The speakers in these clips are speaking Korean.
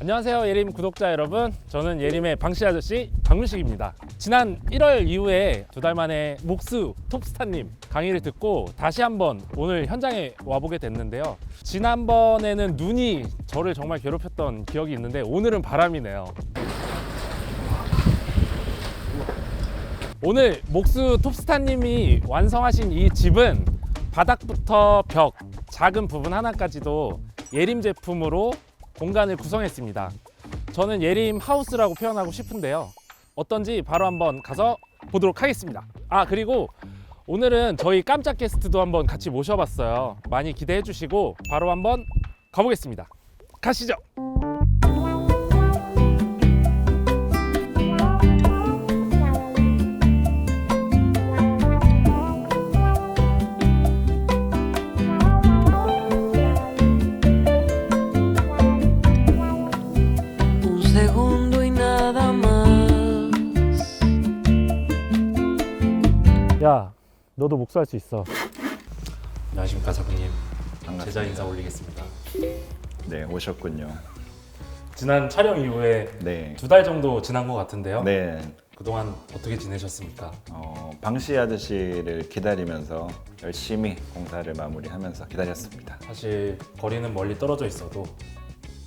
안녕하세요 예림 구독자 여러분, 저는 예림의 방씨 아저씨 박문식입니다. 지난 1월 이후에 2달 만에 목수 톱스타님 강의를 듣고 다시 한번 오늘 현장에 와보게 됐는데요. 지난번에는 눈이 저를 정말 괴롭혔던 기억이 있는데 오늘은 바람이네요. 오늘 목수 톱스타님이 완성하신 이 집은 바닥부터 벽, 작은 부분 하나까지도 예림 제품으로 공간을 구성했습니다. 저는 예림 하우스라고 표현하고 싶은데요. 어떤지 바로 한번 가서 보도록 하겠습니다. 그리고 오늘은 저희 깜짝 게스트도 한번 같이 모셔봤어요. 많이 기대해 주시고 바로 한번 가보겠습니다. 가시죠. 야, 너도 목수할 수 있어. 안녕하십니까 사부님. 제자 인사 올리겠습니다. 네, 오셨군요. 지난 촬영 이후에 네. 2달 정도 지난 것 같은데요. 네. 그동안 어떻게 지내셨습니까? 방씨 아저씨를 기다리면서 열심히 공사를 마무리하면서 기다렸습니다. 사실 거리는 멀리 떨어져 있어도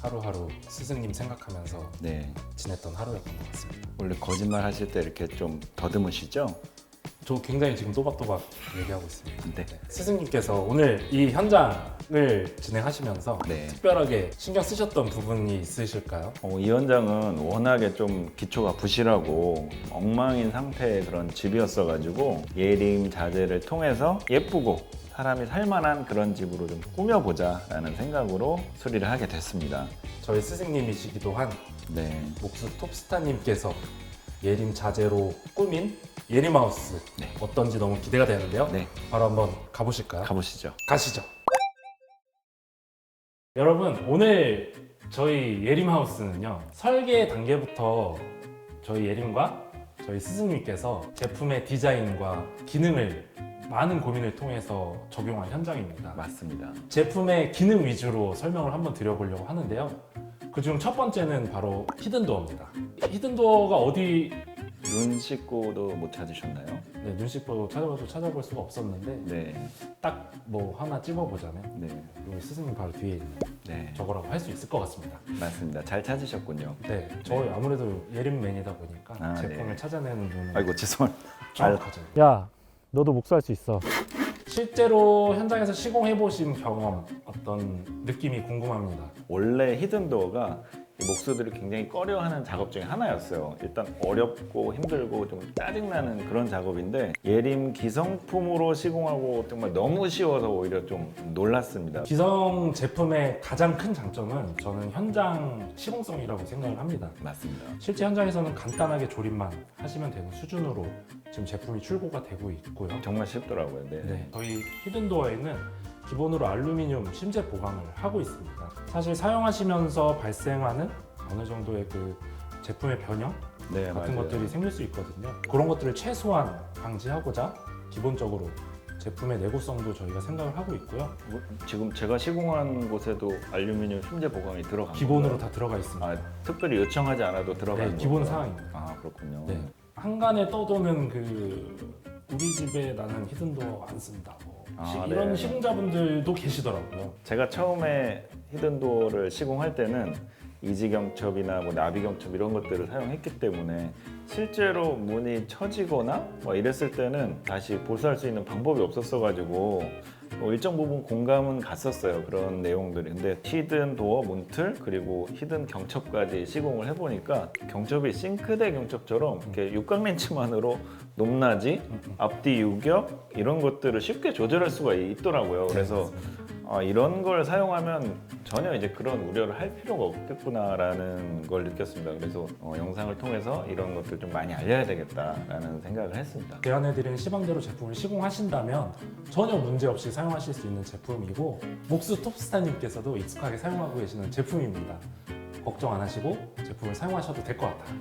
하루하루 스승님 생각하면서 네. 지냈던 하루였던 것 같습니다. 원래 거짓말 하실 때 이렇게 좀 더듬으시죠? 저 굉장히 지금 또박또박 얘기하고 있습니다. 네. 스승님께서 오늘 이 현장을 진행하시면서 네. 특별하게 신경 쓰셨던 부분이 있으실까요? 이 현장은 워낙에 좀 기초가 부실하고 엉망인 상태의 그런 집이었어가지고 예림 자재를 통해서 예쁘고 사람이 살만한 그런 집으로 좀 꾸며보자라는 생각으로 수리를 하게 됐습니다. 저희 스승님이시기도 한 네. 목수 톱스타님께서 예림 자재로 꾸민 예림하우스, 네. 어떤지 너무 기대가 되는데요. 네. 바로 한번 가보실까요? 가보시죠. 가시죠. 여러분, 오늘 저희 예림하우스는요, 설계 단계부터 저희 예림과 저희 스승님께서 제품의 디자인과 기능을 많은 고민을 통해서 적용한 현장입니다. 맞습니다. 제품의 기능 위주로 설명을 한번 드려보려고 하는데요. 그중 첫 번째는 바로 히든도어입니다. 히든도어가 어디 눈 씻고도 못 찾으셨나요? 네, 눈 씻고 찾아봐도 찾아볼 수가 없었는데 네. 딱 뭐 하나 찝어보자면 네. 여기 스승님 바로 뒤에 있는 네. 저거라고 할 수 있을 것 같습니다. 맞습니다. 잘 찾으셨군요. 네, 저 아무래도 예림맨이다 보니까 제품을 네. 찾아내는 눈은 아이고 죄송합니다. 정확하죠. 야, 너도 목수할 수 있어. 실제로 현장에서 시공해보신 경험, 어떤 느낌이 궁금합니다. 원래 히든도어가 이 목수들이 굉장히 꺼려하는 작업 중에 하나였어요. 일단 어렵고 힘들고 좀 짜증나는 그런 작업인데 예림 기성품으로 시공하고 정말 너무 쉬워서 오히려 좀 놀랐습니다. 기성 제품의 가장 큰 장점은 저는 현장 시공성이라고 생각을 합니다. 맞습니다. 실제 현장에서는 간단하게 조립만 하시면 되는 수준으로 지금 제품이 출고가 되고 있고요. 정말 쉽더라고요. 네. 네, 저희 히든도어에는 기본으로 알루미늄 심재 보강을 하고 있습니다. 사실 사용하시면서 발생하는 어느 정도의 그 제품의 변형 네, 같은 맞아요. 것들이 생길 수 있거든요. 그런 것들을 최소한 방지하고자 기본적으로 제품의 내구성도 저희가 생각을 하고 있고요. 지금 제가 시공한 곳에도 알루미늄 심재 보강이 들어간 기본으로 건가요? 다 들어가 있습니다. 특별히 요청하지 않아도 들어가는 네, 기본 건가요? 사항입니다. 그렇군요. 네. 한간에 떠도는 우리 집에 나는 히든도어 안 쓴다. 이런 네. 시공자분들도 계시더라고요. 제가 처음에 히든도어를 시공할 때는 이지경첩이나 뭐 나비경첩 이런 것들을 사용했기 때문에 실제로 문이 처지거나 뭐 이랬을 때는 다시 보수할 수 있는 방법이 없었어가지고 일정 부분 공감은 갔었어요. 그런 내용들이. 근데 히든도어 문틀 그리고 히든 경첩까지 시공을 해보니까 경첩이 싱크대 경첩처럼 이렇게 육각렌치만으로 높낮이, 앞뒤 유격 이런 것들을 쉽게 조절할 수가 있더라고요. 그래서 이런 걸 사용하면 전혀 이제 그런 우려를 할 필요가 없겠구나라는 걸 느꼈습니다. 그래서 영상을 통해서 이런 것들 좀 많이 알려야 되겠다라는 생각을 했습니다. 제안해드리는 시방대로 제품을 시공하신다면 전혀 문제없이 사용하실 수 있는 제품이고 목수 톱스타님께서도 익숙하게 사용하고 계시는 제품입니다. 걱정 안 하시고 제품을 사용하셔도 될 것 같아요.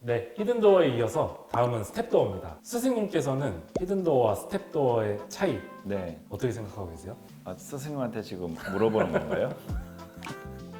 네, 히든도어에 이어서 다음은 스텝도어입니다. 스승님께서는 히든도어와 스텝도어의 차이 네. 어떻게 생각하고 계세요? 스승님한테 지금 물어보는 건가요?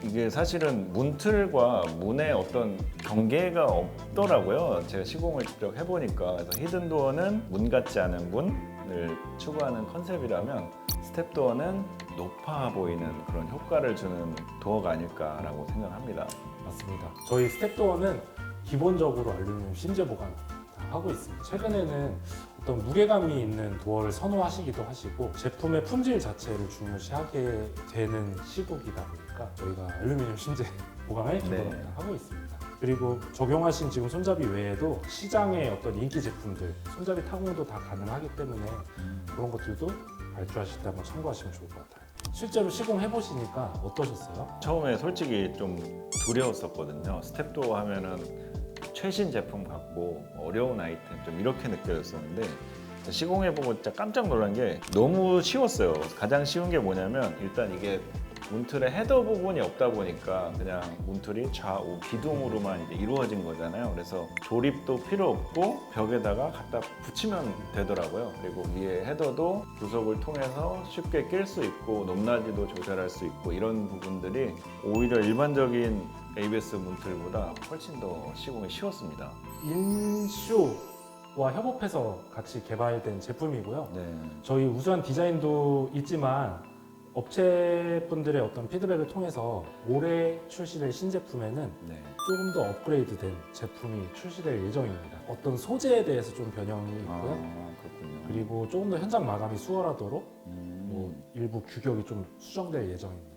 이게 사실은 문틀과 문의 어떤 경계가 없더라고요. 제가 시공을 직접 해보니까. 그래서 히든도어는 문 같지 않은 문을 추구하는 컨셉이라면 스텝도어는 높아 보이는 그런 효과를 주는 도어가 아닐까라고 생각합니다. 맞습니다. 저희 스텝도어는 기본적으로 알루미늄 심재 보강 다 하고 있습니다. 최근에는 어떤 무게감이 있는 도어를 선호하시기도 하시고 제품의 품질 자체를 중요시하게 되는 시국이다 보니까 저희가 알루미늄 심재 보강을 기본으로 네. 다 하고 있습니다. 그리고 적용하신 지금 손잡이 외에도 시장의 어떤 인기 제품들 손잡이 타공도 다 가능하기 때문에 그런 것들도 발주하실 때 한번 참고하시면 좋을 것 같아요. 실제로 시공해 보시니까 어떠셨어요? 처음에 솔직히 좀 두려웠었거든요. 스텝도어 하면은 최신 제품 같고 어려운 아이템 좀 이렇게 느껴졌었는데 시공해보고 진짜 깜짝 놀란 게 너무 쉬웠어요. 가장 쉬운 게 뭐냐면 일단 이게 문틀에 헤더 부분이 없다 보니까 그냥 문틀이 좌우 기둥으로만 이제 이루어진 거잖아요. 그래서 조립도 필요 없고 벽에다가 갖다 붙이면 되더라고요. 그리고 위에 헤더도 부속을 통해서 쉽게 낄 수 있고 높낮이도 조절할 수 있고 이런 부분들이 오히려 일반적인 ABS 문틀보다 훨씬 더 시공이 쉬웠습니다. 인쇼와 협업해서 같이 개발된 제품이고요. 네. 저희 우수한 디자인도 있지만 업체분들의 어떤 피드백을 통해서 올해 출시될 신제품에는 네. 조금 더 업그레이드된 제품이 출시될 예정입니다. 어떤 소재에 대해서 좀 변형이 있고요. 그렇군요. 그리고 조금 더 현장 마감이 수월하도록 뭐 음. 일부 규격이 좀 수정될 예정입니다.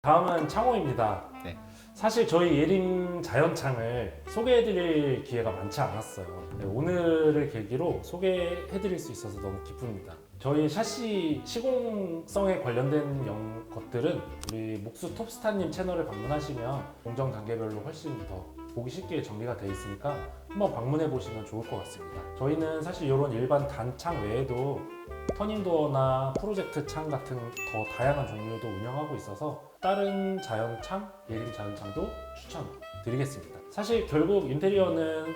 다음은 창호입니다. 네. 사실 저희 예림 자연창을 소개해드릴 기회가 많지 않았어요. 네, 오늘을 계기로 소개해드릴 수 있어서 너무 기쁩니다. 저희 샤시 시공성에 관련된 것들은 우리 목수 톱스타님 채널을 방문하시면 공정 단계별로 훨씬 더 보기 쉽게 정리가 되어 있으니까 한번 방문해 보시면 좋을 것 같습니다. 저희는 사실 이런 일반 단창 외에도 터닝도어나 프로젝트 창 같은 더 다양한 종류도 운영하고 있어서 다른 자연창, 예림 자연창도 추천드리겠습니다. 사실 결국 인테리어는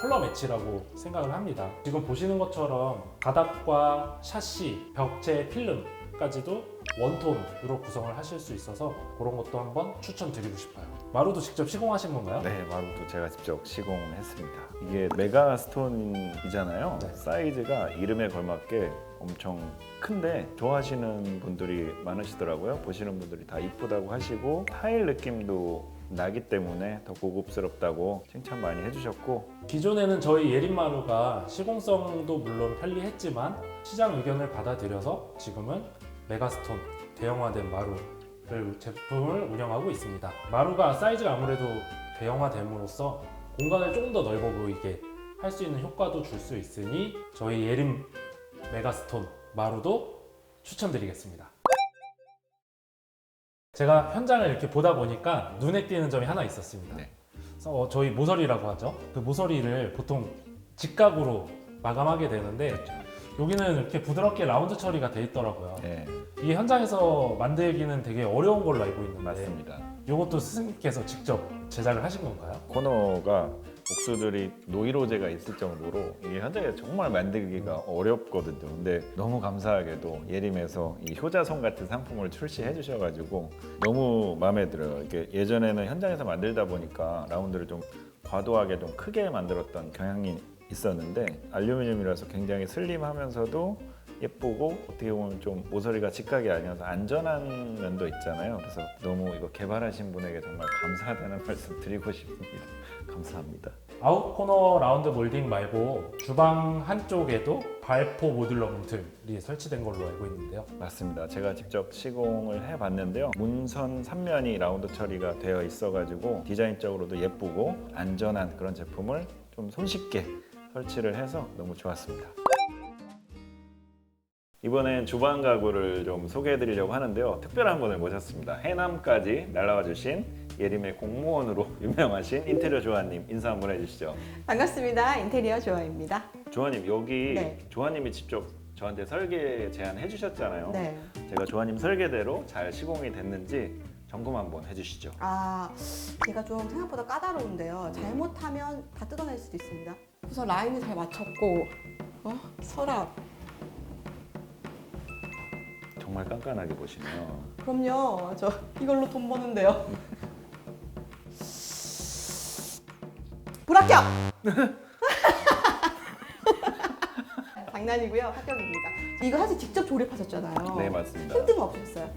컬러 매치라고 생각을 합니다. 지금 보시는 것처럼 바닥과 샤시, 벽체, 필름까지도 원톤으로 구성을 하실 수 있어서 그런 것도 한번 추천드리고 싶어요. 마루도 직접 시공하신 건가요? 네, 마루도 제가 직접 시공했습니다. 이게 메가스톤이잖아요. 네. 사이즈가 이름에 걸맞게 엄청 큰데 좋아하시는 분들이 많으시더라고요. 보시는 분들이 다 이쁘다고 하시고 타일 느낌도 나기 때문에 더 고급스럽다고 칭찬 많이 해주셨고 기존에는 저희 예림마루가 시공성도 물론 편리했지만 시장 의견을 받아들여서 지금은 메가스톤 대형화된 마루를 제품을 운영하고 있습니다. 마루가 사이즈가 아무래도 대형화됨으로써 공간을 조금 더 넓어 보이게 할 수 있는 효과도 줄 수 있으니 저희 예림 메가스톤 마루도 추천드리겠습니다. 제가 현장을 이렇게 보다 보니까 눈에 띄는 점이 하나 있었습니다. 네. 그래서 저희 모서리라고 하죠. 그 모서리를 보통 직각으로 마감하게 되는데 여기는 이렇게 부드럽게 라운드 처리가 돼 있더라고요. 네, 이게 현장에서 만들기는 되게 어려운 걸로 알고 있는데 맞습니다. 이것도 스승님께서 직접 제작을 하신 건가요? 코너가 목수들이 노이로제가 있을 정도로 이게 현장에 정말 만들기가 어렵거든요. 근데 너무 감사하게도 예림에서 이 효자손 같은 상품을 출시해 주셔가지고 너무 마음에 들어요. 이게 예전에는 현장에서 만들다 보니까 라운드를 좀 과도하게 좀 크게 만들었던 경향이 있었는데 알루미늄이라서 굉장히 슬림하면서도 예쁘고 어떻게 보면 좀 모서리가 직각이 아니어서 안전한 면도 있잖아요. 그래서 너무 이거 개발하신 분에게 정말 감사하다는 말씀 드리고 싶습니다. 감사합니다. 아웃코너 라운드 몰딩 말고 주방 한쪽에도 발포 모듈러 문틀이 설치된 걸로 알고 있는데요. 맞습니다. 제가 직접 시공을 해봤는데요. 문선 3면이 라운드 처리가 되어 있어가지고 디자인적으로도 예쁘고 안전한 그런 제품을 좀 손쉽게 설치를 해서 너무 좋았습니다. 이번엔 주방 가구를 좀 소개해드리려고 하는데요. 특별한 분을 모셨습니다. 해남까지 날아와 주신 예림의 공무원으로 유명하신 인테리어 조아님 인사 한번 해주시죠. 반갑습니다. 인테리어 조아입니다. 조아님 여기 네. 조아님이 직접 저한테 설계 제안해 주셨잖아요. 네. 제가 조아님 설계대로 잘 시공이 됐는지 점검 한번 해주시죠. 제가 좀 생각보다 까다로운데요. 잘못하면 다 뜯어낼 수도 있습니다. 우선 라인을 잘 맞췄고, 서랍. 정말 깐깐하게 보시네요. 그럼요. 저 이걸로 돈 버는데요. 불합격! 장난이고요. 합격입니다. 이거 사실 직접 조립하셨잖아요. 네, 맞습니다. 힘든 거 없으셨어요?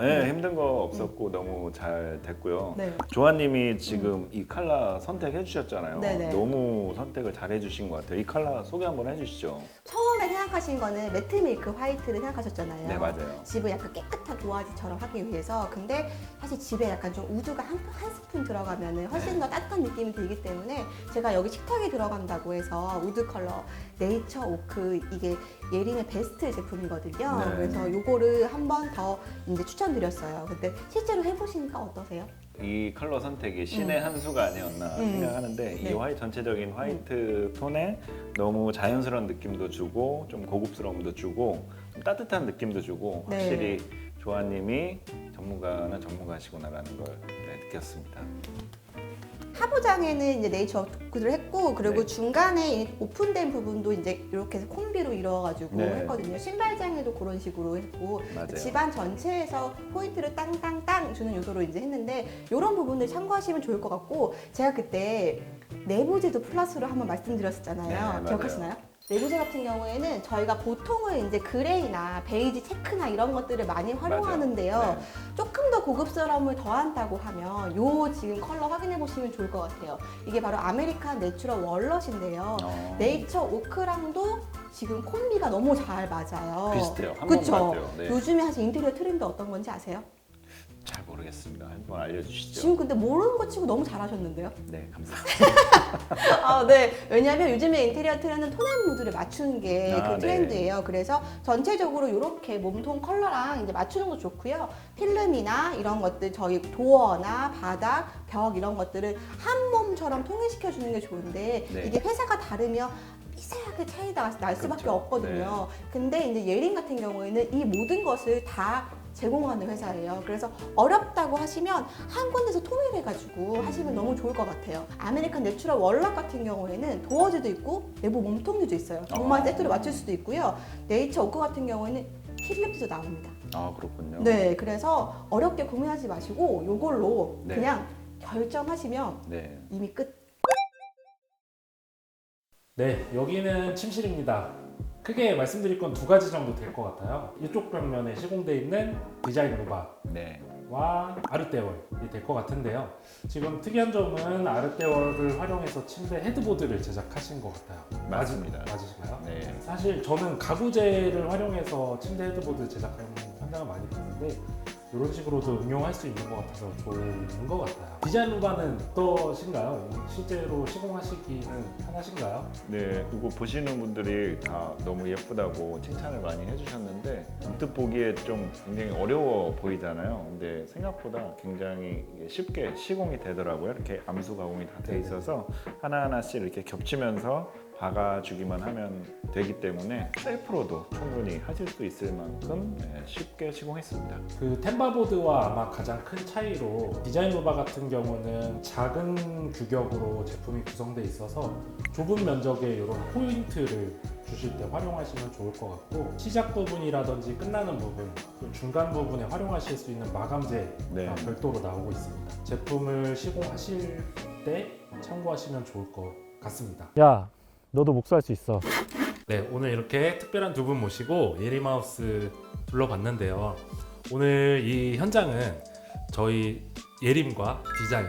네, 힘든 거 없었고 너무 잘 됐고요. 네. 조아님이 지금 이 컬러 선택해 주셨잖아요. 네네. 너무 선택을 잘 해주신 것 같아요. 이 컬러 소개 한번 해주시죠. 처음에 생각하신 거는 매트 밀크 화이트를 생각하셨잖아요. 네, 맞아요. 집을 약간 깨끗한 도화지처럼 하기 위해서. 근데 사실 집에 약간 좀 우드가 한 스푼 들어가면 훨씬 더 따뜻한 느낌이 들기 때문에 제가 여기 식탁에 들어간다고 해서 우드 컬러 네이처 오크, 이게 예림의 베스트 제품이거든요. 네. 그래서 요거를 한 번 더 이제 추천드렸어요. 근데 실제로 해보시니까 어떠세요? 이 컬러 선택이 신의 한 수가 아니었나 생각하는데 네. 이 화이트 전체적인 화이트 톤에 너무 자연스러운 느낌도 주고 좀 고급스러움도 주고 좀 따뜻한 느낌도 주고 네. 확실히 조아님이 전문가는 전문가시구나라는 걸 느꼈습니다. 하부장에는 이제 네이처 오크를 했고, 그리고 네. 중간에 이 오픈된 부분도 이제 이렇게 해서 콤비로 이루어가지고 네. 했거든요. 신발장에도 그런 식으로 했고, 맞아요. 집안 전체에서 포인트를 땅땅땅 주는 요소로 이제 했는데, 이런 부분들 참고하시면 좋을 것 같고, 제가 그때 내부재도 플러스로 한번 말씀드렸었잖아요. 네, 맞아요. 기억하시나요? 내부재 같은 경우에는 저희가 보통은 이제 그레이나 베이지 체크나 이런 것들을 많이 활용하는데요. 맞아요. 조금 더 고급스러움을 더한다고 하면 요 지금 컬러 확인해 보시면 좋을 것 같아요. 이게 바로 아메리칸 내추럴 월넛인데요. 네이처 오크랑도 지금 콤비가 너무 잘 맞아요. 비슷해요. 한번 그쵸? 같아요. 네. 요즘에 사실 인테리어 트렌드 어떤 건지 아세요? 잘 모르겠습니다. 한번 알려주시죠. 지금 근데 모르는 거 치고 너무 잘하셨는데요? 네, 감사합니다. 아, 네. 왜냐하면 요즘에 인테리어 트렌드는 톤앤 무드를 맞추는 게 그 네. 트렌드예요. 그래서 전체적으로 이렇게 몸통 컬러랑 이제 맞추는 거 좋고요. 필름이나 이런 것들, 저희 도어나 바닥, 벽 이런 것들을 한 몸처럼 통일시켜 주는 게 좋은데 네. 이게 회사가 다르면 미세하게 차이가 날 수밖에 그렇죠. 없거든요. 근데 이제 예림 같은 경우에는 이 모든 것을 다 제공하는 회사예요. 그래서 어렵다고 하시면 한 군데서 통일해가지고 하시면 너무 좋을 것 같아요. 아메리칸 내추럴 월넛 같은 경우에는 도어지도 있고 내부 몸통류도 있어요. 정말 세트로 맞출 수도 있고요. 네이처 오크 같은 경우에는 필름도 나옵니다. 아, 그렇군요. 네, 그래서 어렵게 고민하지 마시고 요걸로 네. 그냥 결정하시면 네. 이미 끝. 네, 여기는 침실입니다. 크게 말씀드릴 건 두 가지 정도 될 것 같아요. 이쪽 벽면에 시공되어 있는 디자인 로바와 네. 아르떼월이 될 것 같은데요. 지금 특이한 점은 아르떼월을 활용해서 침대 헤드보드를 제작하신 것 같아요. 맞습니다. 맞으신가요? 네. 사실 저는 가구재를 활용해서 침대 헤드보드 제작하는 현장을 많이 봤는데 이런 식으로도 응용할 수 있는 것 같아서 좋은 것 같아요. 디자인 로바는 어떠신가요? 실제로 시공하시기는 편하신가요? 네, 이거 보시는 분들이 다 너무 예쁘다고 칭찬을 많이 해주셨는데 언뜻 보기에 좀 굉장히 어려워 보이잖아요. 근데 생각보다 굉장히 이게 쉽게 시공이 되더라고요. 이렇게 암수 가공이 다 돼 있어서 하나하나씩 이렇게 겹치면서 박아주기만 하면 되기 때문에 셀프로도 충분히 하실 수 있을 만큼 쉽게 시공했습니다. 그 템바보드와 아마 가장 큰 차이로 디자인 로바 같은 경우는 작은 규격으로 제품이 구성되어 있어서 좁은 면적에 이런 포인트를 주실 때 활용하시면 좋을 것 같고 시작 부분이라든지 끝나는 부분 또 중간 부분에 활용하실 수 있는 마감재가 네. 별도로 나오고 있습니다. 제품을 시공하실 때 참고하시면 좋을 것 같습니다. 야, 너도 목수할 수 있어. 네, 오늘 이렇게 특별한 두 분 모시고 예림하우스 둘러봤는데요. 오늘 이 현장은 저희 예림과 디자인,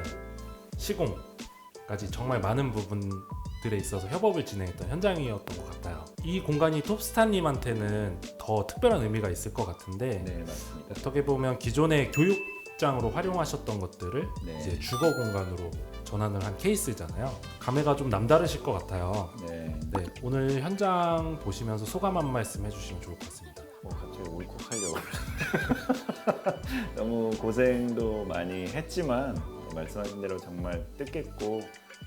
시공까지 정말 많은 부분들에 있어서 협업을 진행했던 현장이었던 것 같아요. 이 공간이 톱스타님한테는 더 특별한 의미가 있을 것 같은데 네, 맞습니다. 어떻게 보면 기존의 교육장으로 활용하셨던 것들을 네. 이제 주거 공간으로 전환을 한 케이스잖아요. 감회가 좀 남다르실 것 같아요. 네. 네, 오늘 현장 보시면서 소감 한 말씀 해주시면 좋을 것 같습니다. 갑자기 울컥하려고 너무 고생도 많이 했지만 말씀하신 대로 정말 뜻깊고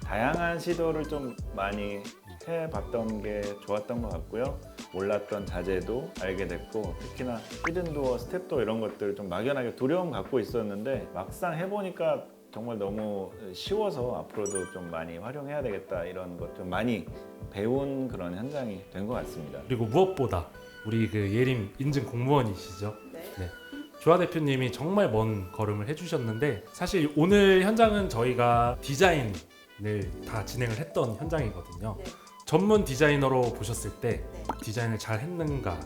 다양한 시도를 좀 많이 해봤던 게 좋았던 것 같고요. 몰랐던 자재도 알게 됐고 특히나 히든도어, 스텝도어 이런 것들 좀 막연하게 두려움 갖고 있었는데 막상 해보니까 정말 너무 쉬워서 앞으로도 좀 많이 활용해야 되겠다 이런 것 좀 많이 배운 그런 현장이 된 것 같습니다. 그리고 무엇보다 우리 그 예림 인증 공무원이시죠. 네. 네. 조아 대표님이 정말 먼 걸음을 해주셨는데 사실 오늘 현장은 저희가 디자인을 다 진행을 했던 현장이거든요. 네. 전문 디자이너로 보셨을 때 네. 디자인을 잘 했는가,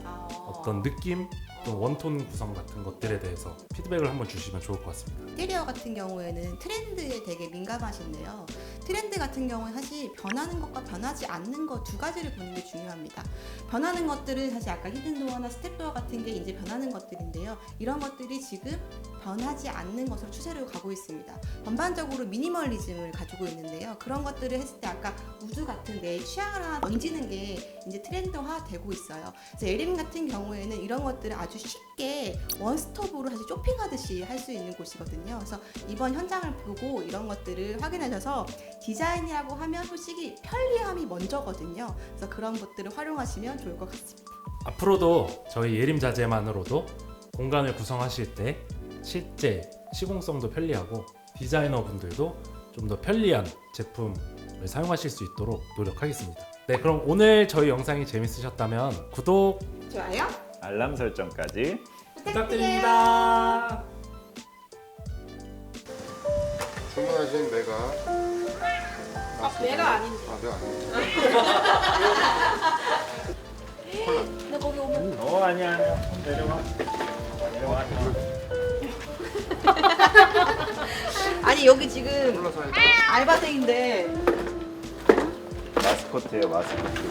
어떤 느낌, 또 원톤 구성 같은 것들에 대해서 피드백을 한번 주시면 좋을 것 같습니다. 인테리어 같은 경우에는 트렌드에 되게 민감하신데요. 트렌드 같은 경우는 사실 변하는 것과 변하지 않는 것 두 가지를 보는 게 중요합니다. 변하는 것들은 사실 아까 히든도어나 스텝도어 같은 게 이제 변하는 것들인데요. 이런 것들이 지금 변하지 않는 것으로 추세를 가고 있습니다. 전반적으로 미니멀리즘을 가지고 있는데요. 그런 것들을 했을 때 아까 우드 같은 내 취향을 하나 던지는 게 이제 트렌드화 되고 있어요. 그래서 예림 같은 경우에는 이런 것들을 아주 쉽게 원스톱으로 사실 쇼핑하듯이 할 수 있는 곳이거든요. 그래서 이번 현장을 보고 이런 것들을 확인하셔서 디자인이라고 하면 솔직히 편리함이 먼저거든요. 그래서 그런 것들을 활용하시면 좋을 것 같습니다. 앞으로도 저희 예림 자재만으로도 공간을 구성하실 때 실제 시공성도 편리하고 디자이너 분들도 좀 더 편리한 제품을 사용하실 수 있도록 노력하겠습니다. 네, 그럼 오늘 저희 영상이 재밌으셨다면 구독 좋아요? 알람 설정까지 부탁드립니다. 주문하신 메가. 메가 아닌데. 아, 메가 아닌데. 근데 거기 오면 아니야 내려와 아니 여기 지금 콜라 사이다. 알바생인데 마스코트예요 마스코트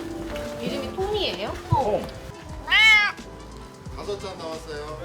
이름이 톰이에요? 홈 5잔 나왔어요.